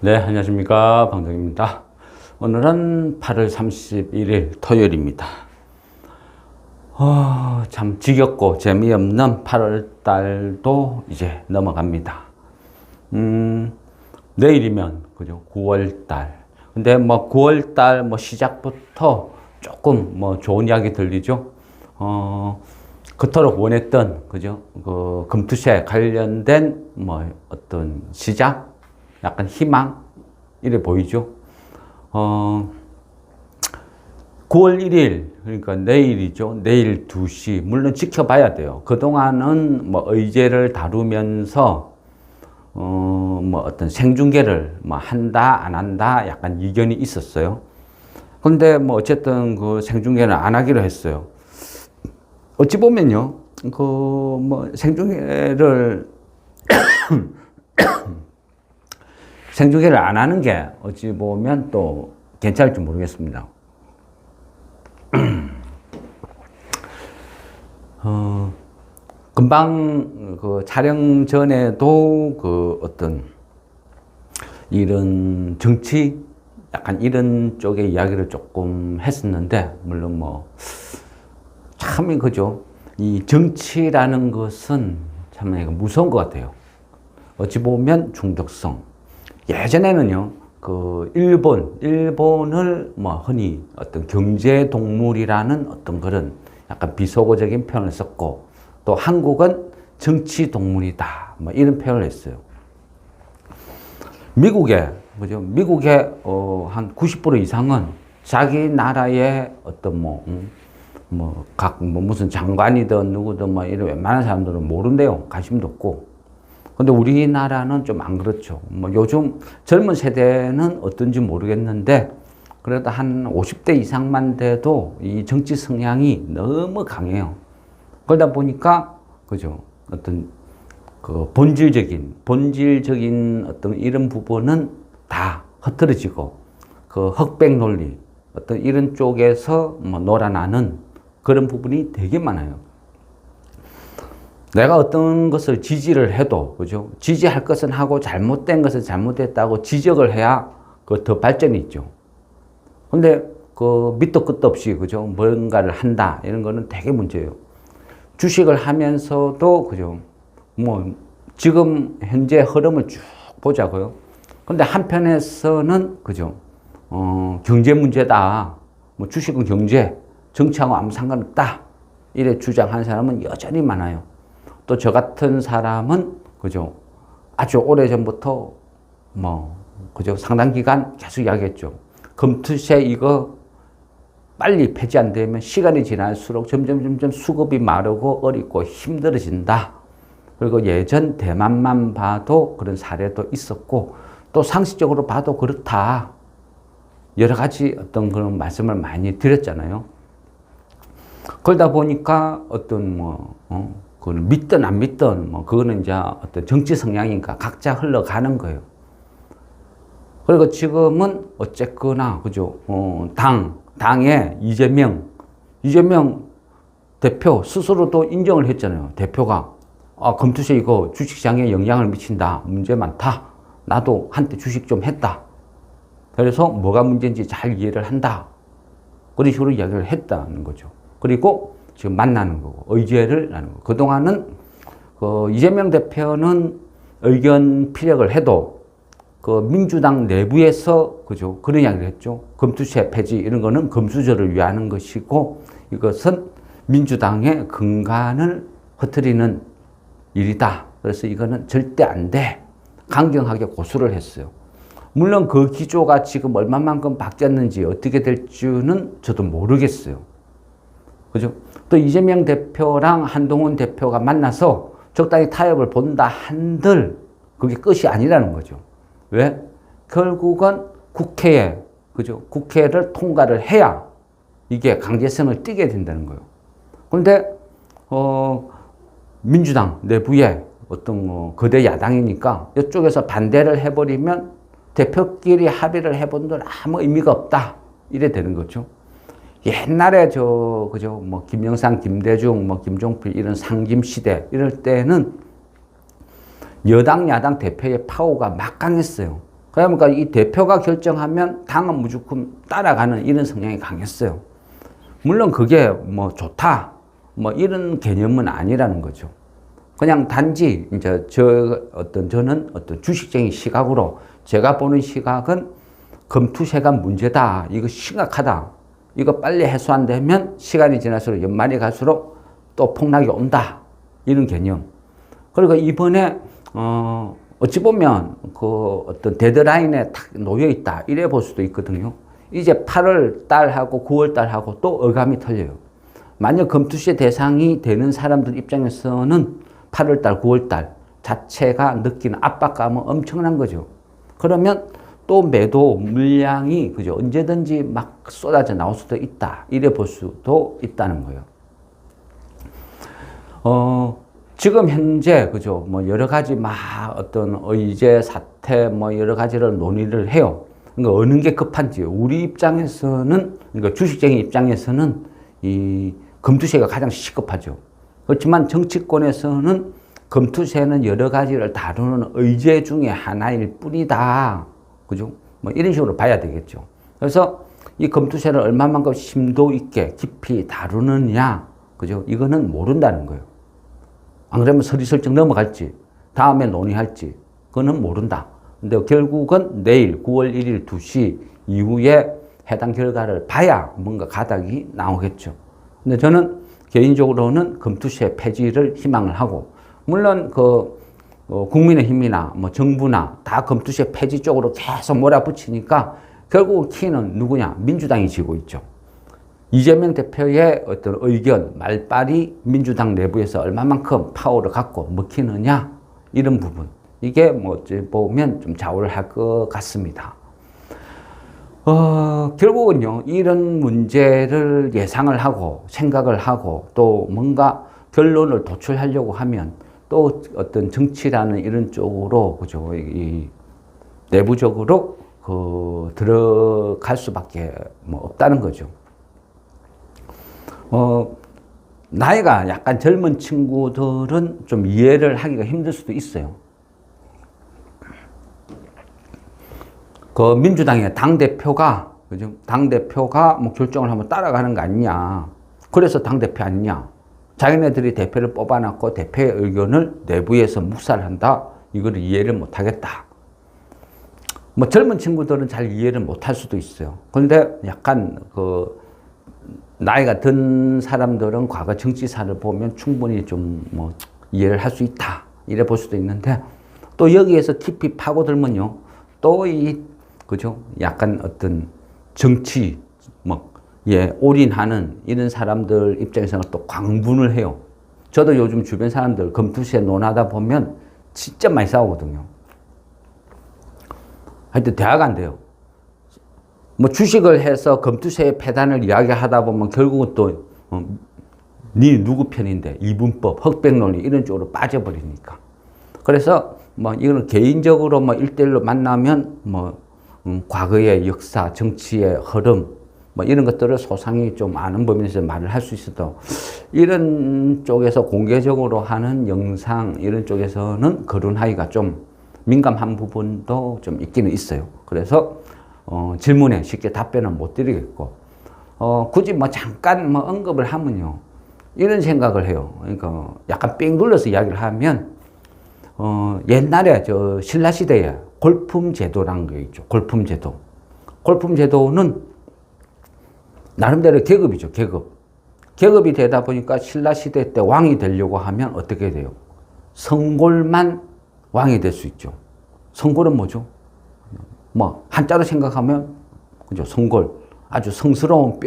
네, 안녕하십니까. 방정입니다. 오늘은 8월 31일 토요일입니다. 참 지겹고 재미없는 8월 달도 이제 넘어갑니다. 내일이면, 그죠? 9월 달. 근데 9월 달 시작부터 조금 좋은 이야기 들리죠? 그토록 원했던, 그죠? 금투시에 관련된 어떤 시작? 약간 희망? 이래 보이죠? 9월 1일, 그러니까 내일이죠. 내일 2시. 물론 지켜봐야 돼요. 그동안은 의제를 다루면서, 어떤 생중계를 한다, 안 한다, 약간 이견이 있었어요. 근데 어쨌든 그 생중계는 안 하기로 했어요. 어찌 보면요, 생중계를 안 하는 게 어찌 보면 또 괜찮을지 모르겠습니다. 금방 그 촬영 전에도 어떤 이런 정치 약간 이런 쪽의 이야기를 조금 했었는데, 물론 참 그죠. 이 정치라는 것은 참 무서운 것 같아요. 어찌 보면 중독성. 예전에는요, 일본을 흔히 어떤 경제 동물이라는 어떤 그런 약간 비속어적인 표현을 썼고, 또 한국은 정치 동물이다. 이런 표현을 했어요. 미국의 한 90% 이상은 자기 나라의 어떤 무슨 장관이든 누구든 이런 웬만한 사람들은 모른대요. 관심도 없고. 근데 우리나라는 좀 안 그렇죠. 요즘 젊은 세대는 어떤지 모르겠는데, 그래도 한 50대 이상만 돼도 이 정치 성향이 너무 강해요. 그러다 보니까, 그죠. 어떤 본질적인 어떤 이런 부분은 다 흐트러지고, 흑백 논리, 어떤 이런 쪽에서 놀아나는 그런 부분이 되게 많아요. 내가 어떤 것을 지지를 해도, 그죠? 지지할 것은 하고 잘못된 것은 잘못됐다고 지적을 해야 더 발전이 있죠. 근데 밑도 끝도 없이, 그죠? 뭔가를 한다. 이런 거는 되게 문제예요. 주식을 하면서도, 그죠? 지금 현재 흐름을 쭉 보자고요. 근데 한편에서는, 그죠? 경제 문제다. 주식은 경제, 정치하고 아무 상관없다. 이래 주장하는 사람은 여전히 많아요. 또 저 같은 사람은, 그죠? 아주 오래 전부터, 그죠? 상당 기간 계속 이야기했죠. 금투세 이거 빨리 폐지 안 되면 시간이 지날수록 점점 수급이 마르고 어렵고 힘들어진다. 그리고 예전 대만만 봐도 그런 사례도 있었고, 또 상식적으로 봐도 그렇다. 여러 가지 어떤 그런 말씀을 많이 드렸잖아요. 그러다 보니까 어떤 그걸 믿든 안 믿든 그거는 이제 어떤 정치 성향이니까 각자 흘러가는 거예요. 그리고 지금은 어쨌거나, 그죠? 당의 이재명 대표 스스로도 인정을 했잖아요. 대표가 금투세 이거 주식시장에 영향을 미친다. 문제 많다. 나도 한때 주식 좀 했다. 그래서 뭐가 문제인지 잘 이해를 한다. 그런 식으로 이야기를 했다는 거죠. 그리고 지금 만나는 거고, 의제를 나누는 거고. 그동안은, 이재명 대표는 의견 피력을 해도, 민주당 내부에서, 그죠? 그런 이야기를 했죠. 금투세 폐지, 이런 거는 금수저를 위하는 것이고, 이것은 민주당의 근간을 흐트리는 일이다. 그래서 이거는 절대 안 돼. 강경하게 고수를 했어요. 물론 그 기조가 지금 얼마만큼 바뀌었는지 어떻게 될지는 저도 모르겠어요. 그죠? 또 이재명 대표랑 한동훈 대표가 만나서 적당히 타협을 본다 한들 그게 끝이 아니라는 거죠. 왜? 결국은 국회에, 그죠? 국회를 통과를 해야 이게 강제성을 띠게 된다는 거예요. 그런데, 민주당 내부에 어떤 거대 야당이니까 이쪽에서 반대를 해버리면 대표끼리 합의를 해본들 아무 의미가 없다. 이래 되는 거죠. 옛날에 그죠? 김영삼, 김대중, 김종필 이런 상김 시대 이럴 때는 여당, 야당 대표의 파워가 막강했어요. 그러니까 이 대표가 결정하면 당은 무조건 따라가는 이런 성향이 강했어요. 물론 그게 뭐 좋다, 뭐 이런 개념은 아니라는 거죠. 그냥 단지 이제 저는 어떤 주식적인 시각으로 제가 보는 시각은 금투세가 문제다. 이거 심각하다. 이거 빨리 해소 안 되면 시간이 지날수록 연말이 갈수록 또 폭락이 온다. 이런 개념. 그리고 이번에 어찌 보면 그 어떤 데드라인에 딱 놓여 있다. 이래 볼 수도 있거든요. 이제 8월 달하고 9월 달하고 또 어감이 틀려요. 만약 금투세 대상이 되는 사람들 입장에서는 8월 달, 9월 달 자체가 느끼는 압박감은 엄청난 거죠. 그러면 또 매도 물량이 그죠 언제든지 막 쏟아져 나올 수도 있다. 이래 볼 수도 있다는 거예요. 지금 현재 그죠 뭐 여러 가지 막 어떤 의제 사태 뭐 여러 가지를 논의를 해요. 그러니까 어느 게 급한지 우리 입장에서는 그러니까 주식적인 입장에서는 이 금투세가 가장 시급하죠. 그렇지만 정치권에서는 금투세는 여러 가지를 다루는 의제 중에 하나일 뿐이다. 그죠? 뭐 이런 식으로 봐야 되겠죠. 그래서 이 금투세를 얼마만큼 심도 있게 깊이 다루느냐. 그죠? 이거는 모른다는 거예요. 안 그러면 서리설정 넘어갈지, 다음에 논의할지, 그거는 모른다. 근데 결국은 내일 9월 1일 2시 이후에 해당 결과를 봐야 뭔가 가닥이 나오겠죠. 근데 저는 개인적으로는 금투세 폐지를 희망을 하고, 물론 국민의힘이나 뭐 정부나 다 금투세 폐지 쪽으로 계속 몰아붙이니까 결국 키는 누구냐? 민주당이 지고 있죠. 이재명 대표의 어떤 의견, 말빨이 민주당 내부에서 얼마만큼 파워를 갖고 먹히느냐? 이런 부분. 이게 뭐 어찌 보면 좀 좌우를 할 것 같습니다. 결국은요, 이런 문제를 예상을 하고 생각을 하고 또 뭔가 결론을 도출하려고 하면 또 어떤 정치라는 이런 쪽으로, 그죠, 이 내부적으로 들어갈 수밖에 뭐 없다는 거죠. 나이가 약간 젊은 친구들은 좀 이해를 하기가 힘들 수도 있어요. 그 민주당의 당대표가, 그죠? 당대표가 뭐 결정을 한번 따라가는 거 아니냐. 그래서 당대표 아니냐. 자기네들이 대표를 뽑아놨고 대표의 의견을 내부에서 묵살한다. 이거를 이해를 못 하겠다. 뭐 젊은 친구들은 잘 이해를 못 할 수도 있어요. 그런데 약간 나이가 든 사람들은 과거 정치사를 보면 충분히 좀 뭐 이해를 할 수 있다. 이래 볼 수도 있는데 또 여기에서 깊이 파고들면요. 또 그죠? 약간 어떤 정치, 올인하는 이런 사람들 입장에서는 또 광분을 해요. 저도 요즘 주변 사람들 금투세 논하다 보면 진짜 많이 싸우거든요. 하여튼 대화가 안 돼요. 뭐 주식을 해서 금투세 폐단을 이야기하다 보면 결국은 또, 니 누구 편인데, 이분법, 흑백논리 이런 쪽으로 빠져버리니까. 그래서 뭐 이거는 개인적으로 뭐 1대1로 만나면 과거의 역사, 정치의 흐름, 뭐 이런 것들을 소상히 좀 아는 범위에서 말을 할 수 있어도 이런 쪽에서 공개적으로 하는 영상 이런 쪽에서는 거론하기가 좀 민감한 부분도 좀 있기는 있어요. 그래서 질문에 쉽게 답변은 못 드리겠고 굳이 뭐 잠깐 뭐 언급을 하면요. 이런 생각을 해요. 그러니까 약간 삥 둘러서 이야기를 하면 옛날에 신라시대에 골품제도라는 게 있죠. 골품제도. 골품제도는 나름대로 계급이죠. 계급이 되다 보니까 신라시대 때 왕이 되려고 하면 어떻게 돼요? 성골만 왕이 될 수 있죠. 성골은 뭐죠? 뭐 한자로 생각하면 그죠? 성골. 아주 성스러운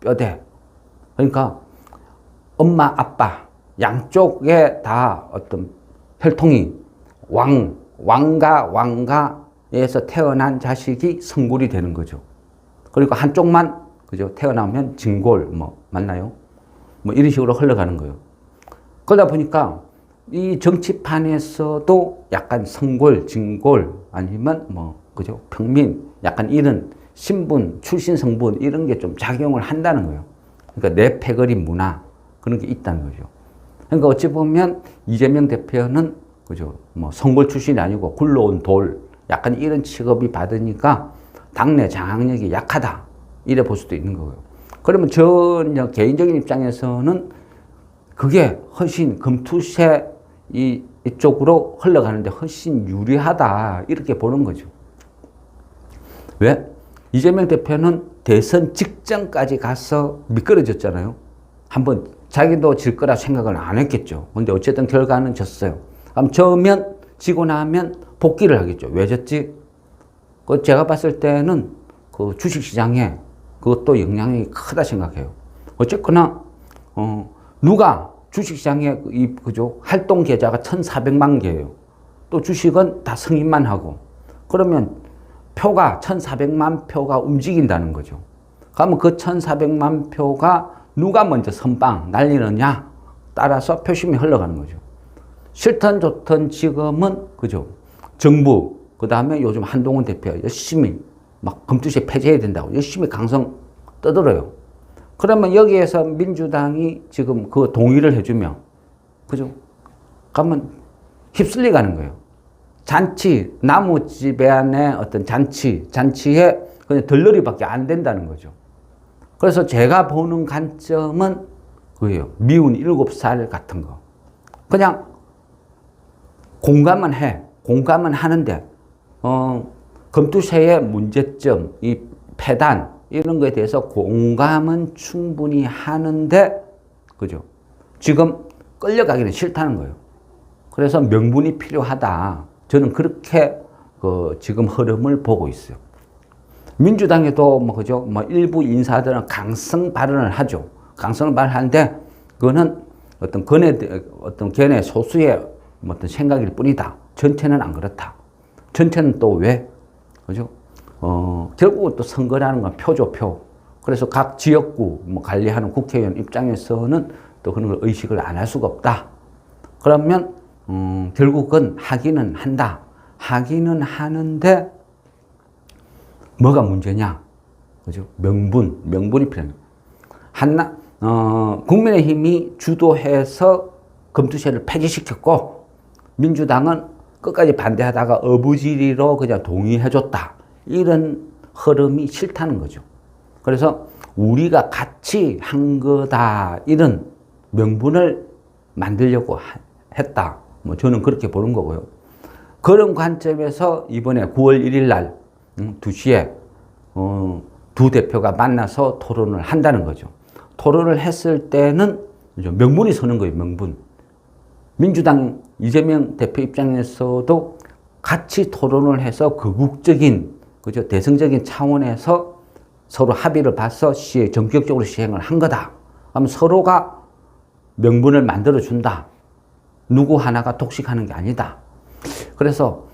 뼈대. 그러니까 엄마, 아빠 양쪽에 다 어떤 혈통이 왕가에서 태어난 자식이 성골이 되는 거죠. 그리고 한쪽만 그죠? 태어나면 진골 맞나요? 이런 식으로 흘러가는 거예요. 그러다 보니까 이 정치판에서도 약간 성골, 진골 아니면 그죠? 평민 약간 이런 신분, 출신 성분 이런 게 좀 작용을 한다는 거예요. 그러니까 내 패거리 문화 그런 게 있다는 거죠. 그러니까 어찌 보면 이재명 대표는 그죠? 성골 출신이 아니고 굴러온 돌 약간 이런 취급이 받으니까 당내 장악력이 약하다. 이래 볼 수도 있는 거고요. 그러면 저 개인적인 입장에서는 그게 훨씬 금투세 이쪽으로 흘러가는데 훨씬 유리하다. 이렇게 보는 거죠. 왜? 이재명 대표는 대선 직전까지 가서 미끄러졌잖아요. 한번 자기도 질 거라 생각을 안 했겠죠. 근데 어쨌든 결과는 졌어요. 그럼 져면, 지고 나면 복귀를 하겠죠. 왜 졌지? 그 제가 봤을 때는 그 주식시장에 그것도 영향이 크다 생각해요. 어쨌거나, 누가 주식시장에 그죠? 활동 계좌가 1,400만 개예요. 또 주식은 다 승인만 하고. 그러면 표가 1,400만 표가 움직인다는 거죠. 그러면 그 1,400만 표가 누가 먼저 선빵 날리느냐 따라서 표심이 흘러가는 거죠. 싫든 좋든 지금은 그죠. 정부 그 다음에 요즘 한동훈 대표가 열심히 막 금투세 폐지해야 된다고 열심히 강성 떠들어요. 그러면 여기에서 민주당이 지금 그 동의를 해주면 그죠. 그러면 휩쓸려 가는 거예요. 잔치, 나무집에 안에 어떤 잔치에 그냥 들러리밖에 안 된다는 거죠. 그래서 제가 보는 관점은 그예요. 미운 7살 같은 거. 그냥 공감은 해. 공감은 하는데, 금투세의 문제점, 이 폐단, 이런 거에 대해서 공감은 충분히 하는데, 그죠? 지금 끌려가기는 싫다는 거예요. 그래서 명분이 필요하다. 저는 그렇게 지금 흐름을 보고 있어요. 민주당에도 그죠? 일부 인사들은 강성 발언을 하죠. 강성 발언하는데 그거는 어떤 견해 소수의 어떤 생각일 뿐이다. 전체는 안 그렇다. 전체는 또 왜? 그죠? 결국은 또 선거라는 건 표죠, 표. 그래서 각 지역구 관리하는 국회의원 입장에서는 또 그런 걸 의식을 안 할 수가 없다. 그러면 결국은 하기는 한다. 하기는 하는데 뭐가 문제냐? 그죠? 명분이 필요합니다. 국민의힘이 주도해서 금투세를 폐지시켰고, 민주당은 끝까지 반대하다가 어부지리로 그냥 동의해줬다. 이런 흐름이 싫다는 거죠. 그래서 우리가 같이 한 거다. 이런 명분을 만들려고 했다. 저는 그렇게 보는 거고요. 그런 관점에서 이번에 9월 1일 날 2시에 두 대표가 만나서 토론을 한다는 거죠. 토론을 했을 때는 명분이 서는 거예요. 명분. 민주당 이재명 대표 입장에서도 같이 토론을 해서 극국적인 그죠? 대승적인 차원에서 서로 합의를 봐서 전격적으로 시행을 한 거다. 그럼 서로가 명분을 만들어 준다. 누구 하나가 독식하는 게 아니다. 그래서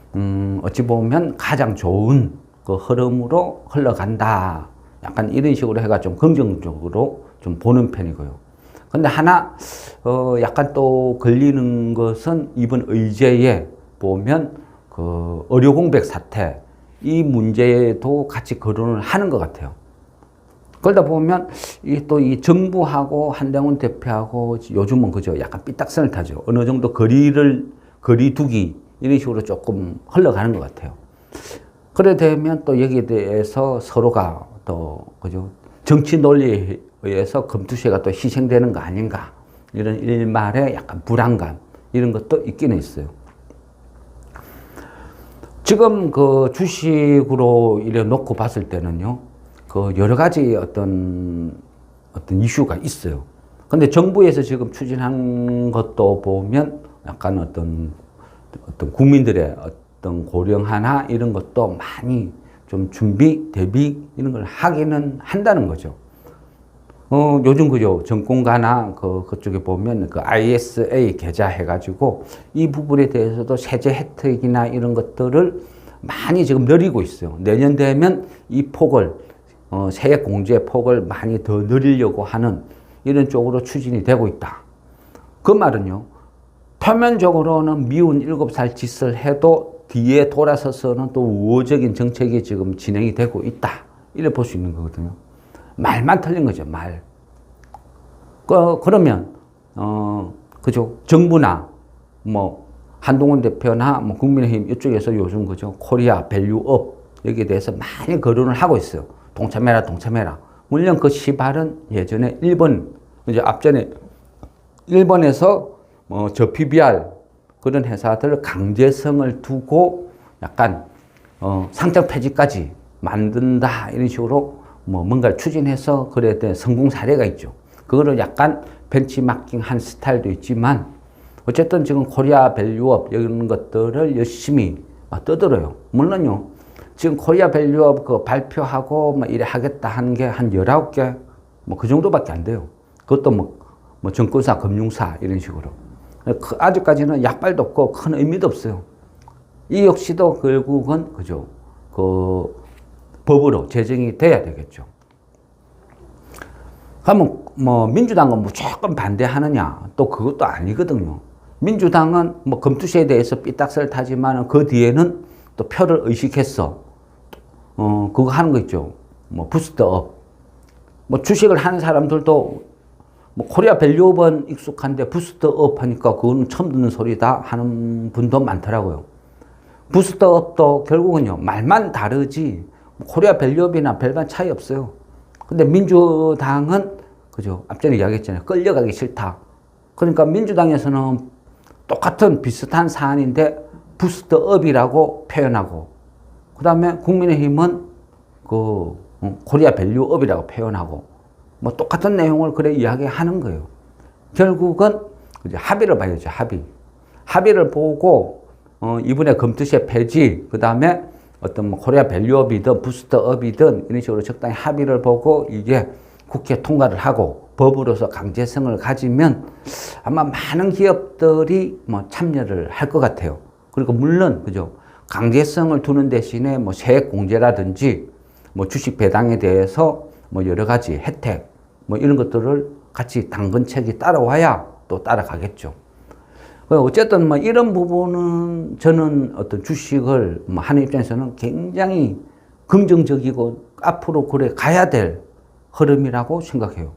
어찌 보면 가장 좋은 그 흐름으로 흘러간다. 약간 이런 식으로 해가 좀 긍정적으로 좀 보는 편이고요. 근데 하나 약간 또 걸리는 것은 이번 의제에 보면 그 의료 공백 사태 이 문제도 같이 거론을 하는 것 같아요. 그러다 보면 또 이 정부하고 한동훈 대표하고 요즘은 그죠 약간 삐딱선을 타죠. 어느 정도 거리두기 이런 식으로 조금 흘러가는 것 같아요. 그래 되면 또 여기에 대해서 서로가 또 그죠 정치 논리에 의해서 금투세가 또 희생되는 거 아닌가 이런 일말의 약간 불안감 이런 것도 있기는 있어요. 지금 그 주식으로 이래 놓고 봤을 때는요, 그 여러 가지 어떤 이슈가 있어요. 근데 정부에서 지금 추진한 것도 보면 약간 어떤 국민들의 어떤 고령화나 이런 것도 많이 좀 준비, 대비 이런 걸 하기는 한다는 거죠. 요즘 그죠. 정권가나 그쪽에 보면 그 ISA 계좌 해가지고 이 부분에 대해서도 세제 혜택이나 이런 것들을 많이 지금 늘리고 있어요. 내년 되면 이 폭을, 세액 공제 폭을 많이 더 늘리려고 하는 이런 쪽으로 추진이 되고 있다. 그 말은요. 표면적으로는 미운 7살 짓을 해도 뒤에 돌아서서는 또 우호적인 정책이 지금 진행이 되고 있다. 이래 볼 수 있는 거거든요. 말만 틀린 거죠, 말. 그러면, 그죠. 정부나, 한동훈 대표나 뭐 국민의힘 이쪽에서 요즘 그죠 코리아 밸류업 여기에 대해서 많이 거론을 하고 있어요. 동참해라, 동참해라. 물론 그 시발은 예전에 일본 이제 앞전에 일본에서 저 PBR 그런 회사들 강제성을 두고 약간 상장 폐지까지 만든다 이런 식으로 뭐 뭔가를 추진해서 그래 된 성공 사례가 있죠. 그거를 약간 벤치마킹한 스타일도 있지만 어쨌든 지금 코리아 밸류업 이런 것들을 열심히 떠들어요. 물론요. 지금 코리아 밸류업 그 발표하고 뭐 이래 하겠다 하는 게 한 19개 뭐 그 정도밖에 안 돼요. 그것도 뭐 증권사, 금융사 이런 식으로. 아직까지는 약발도 없고 큰 의미도 없어요. 이 역시도 결국은 그죠. 그 법으로 제정이 돼야 되겠죠. 그러면 뭐 민주당은 무조건 반대하느냐? 또 그것도 아니거든요. 민주당은 뭐 금투시에 대해서 삐딱선을 타지만 그 뒤에는 또 표를 의식해서 그거 하는 거 있죠. 뭐 부스트업. 뭐 주식을 하는 사람들도 뭐 코리아 밸류업은 익숙한데 부스트업 하니까 그거는 처음 듣는 소리다 하는 분도 많더라고요. 부스트업도 결국은요 말만 다르지 코리아 밸류업이나 별반 차이 없어요. 근데 민주당은 그죠 앞전에 이야기했잖아요. 끌려가기 싫다. 그러니까 민주당에서는 똑같은 비슷한 사안인데 부스트업이라고 표현하고 그 다음에 국민의힘은 그 코리아 밸류업이라고 표현하고 뭐 똑같은 내용을 그래 이야기하는 거예요. 결국은 이제 합의를 봐야죠. 합의를 보고 이번에 금투시의 폐지 그 다음에 어떤 뭐 코리아 밸류업이든 부스트업이든 이런 식으로 적당히 합의를 보고 이게 국회 통과를 하고 법으로서 강제성을 가지면 아마 많은 기업들이 뭐 참여를 할 것 같아요. 그리고 물론 그죠 강제성을 두는 대신에 뭐 세액 공제라든지 뭐 주식 배당에 대해서 뭐 여러 가지 혜택 뭐 이런 것들을 같이 당근책이 따라와야 또 따라가겠죠. 어쨌든 뭐 이런 부분은 저는 어떤 주식을 뭐 하는 입장에서는 굉장히 긍정적이고 앞으로 그래 가야 될 흐름이라고 생각해요.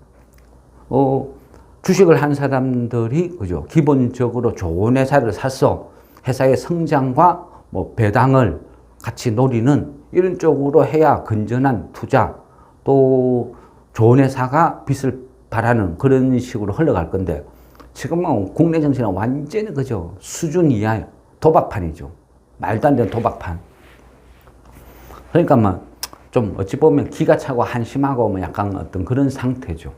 주식을 한 사람들이 그죠 기본적으로 좋은 회사를 사서 회사의 성장과 뭐 배당을 같이 노리는 이런 쪽으로 해야 건전한 투자 또 좋은 회사가 빚을 바라는 그런 식으로 흘러갈 건데 지금은 국내 정치는 완전히 그죠 수준 이하의 도박판이죠. 말도 안 되는 도박판. 그러니까 뭐 좀 어찌 보면 기가 차고 한심하고 뭐 약간 어떤 그런 상태죠.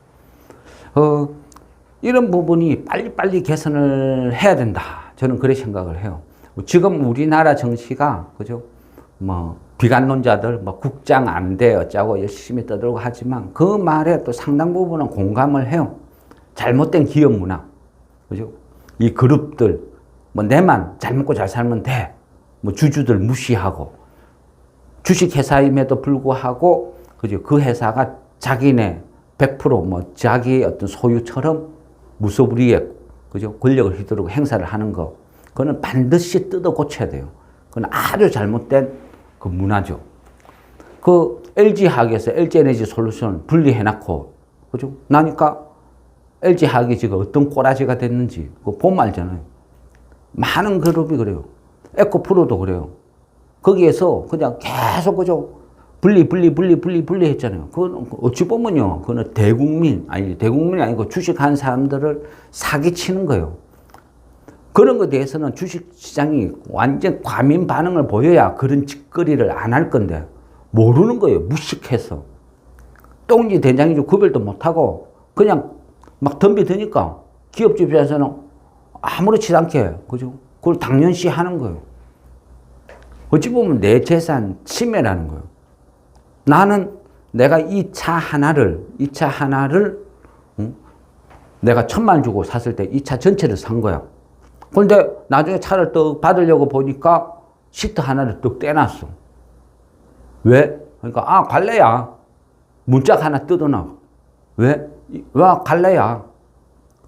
이런 부분이 빨리빨리 개선을 해야 된다. 저는 그렇게 생각을 해요. 지금 우리나라 정치가 그죠 뭐 비관론자들 뭐 국장 안 돼 어쩌고 열심히 떠들고 하지만 그 말에 또 상당 부분은 공감을 해요. 잘못된 기업 문화, 그죠? 이 그룹들 뭐 내만 잘 먹고 잘 살면 돼. 뭐 주주들 무시하고 주식 회사임에도 불구하고 그죠 그 회사가 자기네 100% 자기의 어떤 소유처럼 무소불위에 그죠 권력을 휘두르고 행사를 하는 거, 그거는 반드시 뜯어 고쳐야 돼요. 그건 아주 잘못된 그 문화죠. 그 LG화학에서 LG에너지 솔루션 분리해놓고 그죠 나니까 LG화학이 지금 어떤 꼬라지가 됐는지 그거 보면 알잖아요. 많은 그룹이 그래요. 에코프로도 그래요. 거기에서 그냥 계속 그죠 분리 했잖아요. 그건 어찌 보면요, 그거는 대국민이 아니고 주식한 사람들을 사기치는 거예요. 그런 것에 대해서는 주식시장이 완전 과민 반응을 보여야 그런 짓거리를 안 할 건데 모르는 거예요. 무식해서 똥인지 된장인지 구별도 못하고 그냥 막 덤비드니까 기업 입장에서는 아무렇지도 않게 그죠 그걸 당연시 하는 거예요. 어찌 보면 내 재산 침해라는 거예요. 나는 내가 이 차 하나를 내가 1,000만 원 주고 샀을 때 이 차 전체를 산 거야. 그런데 나중에 차를 떡 받으려고 보니까 시트 하나를 떡 떼놨어. 왜? 그러니까 갈래야. 문짝 하나 뜯어놔. 왜? 갈래야.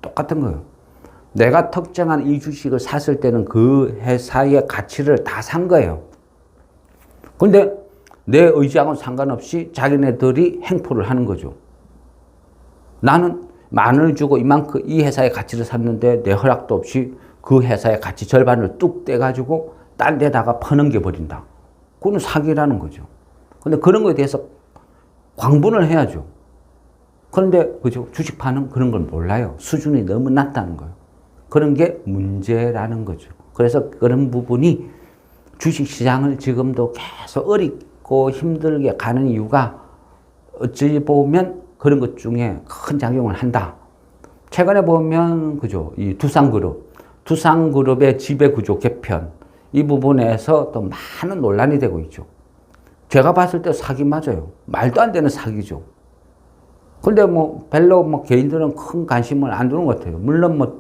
똑같은 거예요. 내가 특정한 이 주식을 샀을 때는 그 회사의 가치를 다 산 거예요. 근데 내 의지하고는 상관없이 자기네들이 행포를 하는 거죠. 나는 10,000원을 주고 이만큼 이 회사의 가치를 샀는데 내 허락도 없이 그 회사의 가치 절반을 뚝 떼가지고 딴 데다가 퍼넘겨 버린다. 그건 사기라는 거죠. 근데 그런 거에 대해서 광분을 해야죠. 그런데 그죠? 주식파는 그런 걸 몰라요. 수준이 너무 낮다는 거예요. 그런 게 문제라는 거죠. 그래서 그런 부분이 주식시장을 지금도 계속 어렵고 힘들게 가는 이유가 어찌 보면 그런 것 중에 큰 작용을 한다. 최근에 보면 그죠? 이 두산그룹의 지배구조 개편 이 부분에서 또 많은 논란이 되고 있죠. 제가 봤을 때 사기 맞아요. 말도 안 되는 사기죠. 근데 별로 개인들은 큰 관심을 안 두는 것 같아요. 물론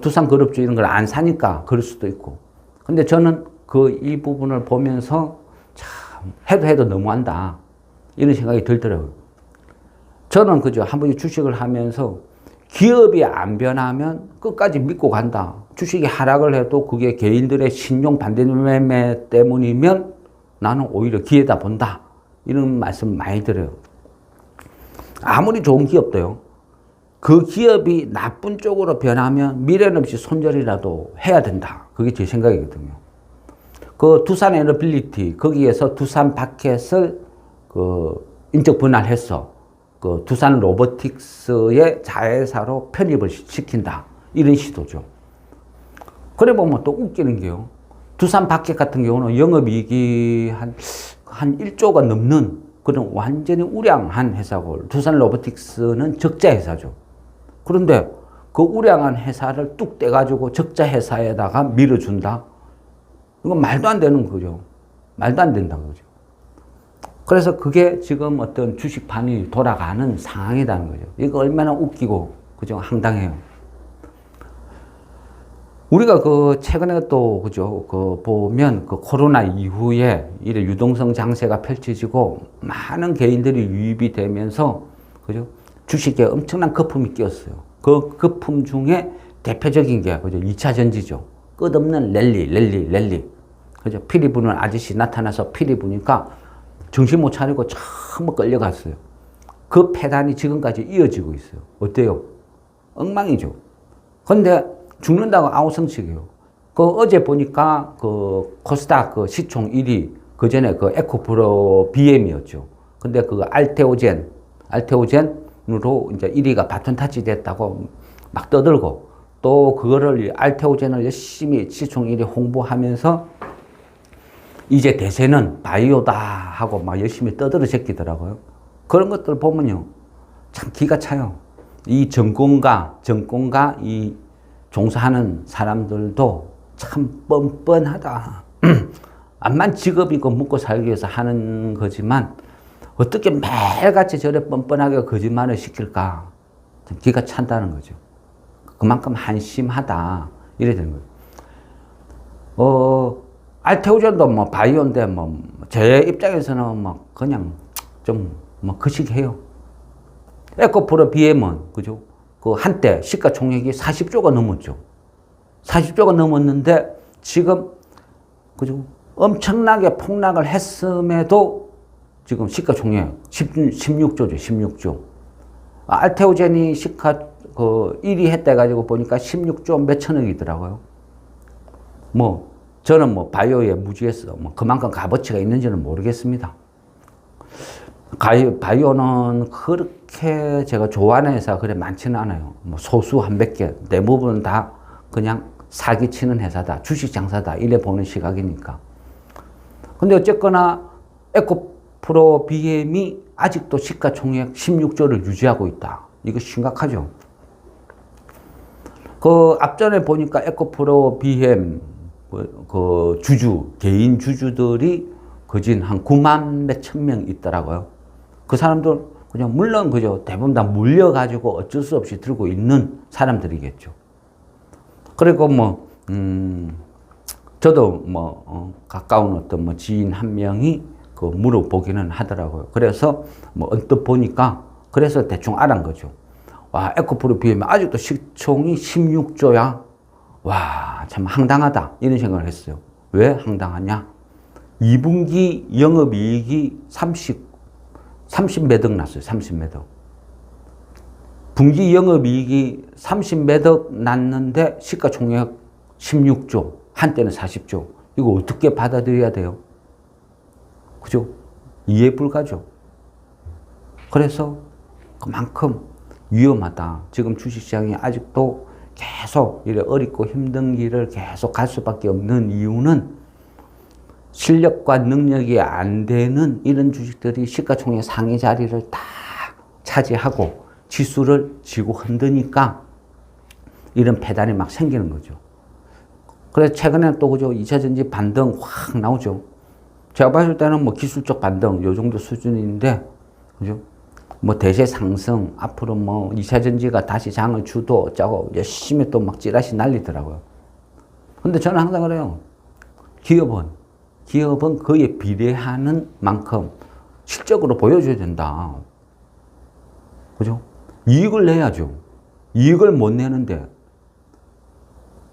두산그룹주 이런 걸 안 사니까 그럴 수도 있고. 근데 저는 이 부분을 보면서 참, 해도 너무한다. 이런 생각이 들더라고요. 저는 그죠. 한 번에 주식을 하면서 기업이 안 변하면 끝까지 믿고 간다. 주식이 하락을 해도 그게 개인들의 신용 반대매매 때문이면 나는 오히려 기회다 본다. 이런 말씀 많이 들어요. 아무리 좋은 기업도요. 그 기업이 나쁜 쪽으로 변하면 미련 없이 손절이라도 해야 된다. 그게 제 생각이거든요. 그 두산 에너빌리티 거기에서 두산 바켓을 인적 분할해서 그 두산 로보틱스의 자회사로 편입을 시킨다. 이런 시도죠. 그래 보면 또 웃기는 게요. 두산 바켓 같은 경우는 영업이익이 한 1조가 넘는 그런 완전히 우량한 회사고 두산 로보틱스는 적자 회사죠. 그런데 그 우량한 회사를 뚝 떼가지고 적자 회사에다가 밀어준다? 이건 말도 안 되는 거죠. 말도 안 된다는 거죠. 그래서 그게 지금 어떤 주식판이 돌아가는 상황이라는 거죠. 이거 얼마나 웃기고, 그죠? 황당해요. 우리가 최근에 또, 그죠? 보면 코로나 이후에 이래 유동성 장세가 펼쳐지고 많은 개인들이 유입이 되면서, 그죠? 주식에 엄청난 거품이 끼었어요. 그 거품 중에 대표적인 게, 그죠? 2차 전지죠. 끝없는 랠리. 그죠? 피리 부는 아저씨 나타나서 피리 부니까 정신 못 차리고 전부 끌려갔어요. 그 패단이 지금까지 이어지고 있어요. 어때요? 엉망이죠. 근데 죽는다고 아우성치기요. 어제 보니까 코스닥 시총 1위, 그 전에 에코프로 BM이었죠. 근데 알테오젠으로 이제 1위가 바톤 타치 됐다고 막 떠들고 또 그거를 알테오젠을 열심히 시총 1위 홍보하면서 이제 대세는 바이오다 하고 막 열심히 떠들어 제끼더라고요. 그런 것들 보면요. 참 기가 차요. 이 전공가 이 종사하는 사람들도 참 뻔뻔하다. 암만 직업이고 먹고 살기 위해서 하는 거지만 어떻게 매일같이 저래 뻔뻔하게 거짓말을 시킬까. 참 기가 찬다는 거죠. 그만큼 한심하다. 이래 되는 거죠. 알테오젠도 바이오인데 제 입장에서는 그냥 좀 거시기해요. 에코프로 BM은 그죠? 한때 시가총액이 40조가 넘었죠. 40조가 넘었는데 지금 그죠? 엄청나게 폭락을 했음에도 지금 시가총액 16조죠. 16조. 알테오젠이 시가 1위 했다 가지고 보니까 16조 몇천억이더라고요. 저는 바이오에 무지해서 그만큼 값어치가 있는지는 모르겠습니다. 바이오는 그렇게 제가 좋아하는 회사가 그래 많지는 않아요. 소수 한 100개. 대부분 다 그냥 사기치는 회사다. 주식 장사다. 이래 보는 시각이니까. 근데 어쨌거나 에코프로 BM이 아직도 시가총액 16조를 유지하고 있다. 이거 심각하죠. 앞전에 보니까 에코프로 BM 개인 주주들이 거진 한 9만 몇천 명 있더라고요. 그 사람들, 그냥, 물론, 그죠. 대부분 다 물려가지고 어쩔 수 없이 들고 있는 사람들이겠죠. 그리고 저도 가까운 어떤 지인 한 명이 물어보기는 하더라고요. 그래서 언뜻 보니까, 그래서 대충 알은 거죠. 와, 에코프로 BM 아직도 시총이 16조야. 와, 참 황당하다. 이런 생각을 했어요. 왜 황당하냐? 2분기 영업이익이 30몇 억 났어요. 30몇 억. 분기 영업이익이 30몇 억 났는데 시가총액 16조, 한때는 40조. 이거 어떻게 받아들여야 돼요? 그죠? 이해 불가죠. 그래서 그만큼 위험하다. 지금 주식시장이 아직도 계속 이래 어렵고 힘든 길을 계속 갈 수밖에 없는 이유는 실력과 능력이 안 되는 이런 주식들이 시가총액 상위 자리를 다 차지하고 지수를 지고 흔드니까 이런 패단이 막 생기는 거죠. 그래서 최근에 또 그죠, 2차전지 반등 확 나오죠. 제가 봤을 때는 뭐 기술적 반등 요 정도 수준인데, 그죠? 뭐 대세 상승, 앞으로 뭐 2차전지가 다시 장을 주도 어쩌고 열심히 또 막 찌라시 날리더라고요. 근데 저는 항상 그래요. 기업은 그에 비례하는 만큼 실적으로 보여줘야 된다. 그죠? 이익을 내야죠. 이익을 못 내는데.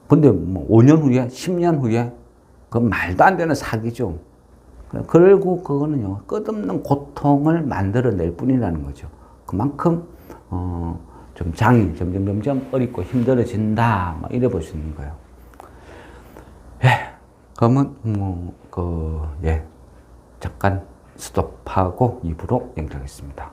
근데 뭐 5년 후에, 10년 후에, 그 말도 안 되는 사기죠. 결국 그거는요, 끝없는 고통을 만들어낼 뿐이라는 거죠. 그만큼, 좀 장이 점점 어렵고 힘들어진다. 막 이래 볼 수 있는 거예요. 예. 그러면, 잠깐 스톱하고 입으로 연결하겠습니다.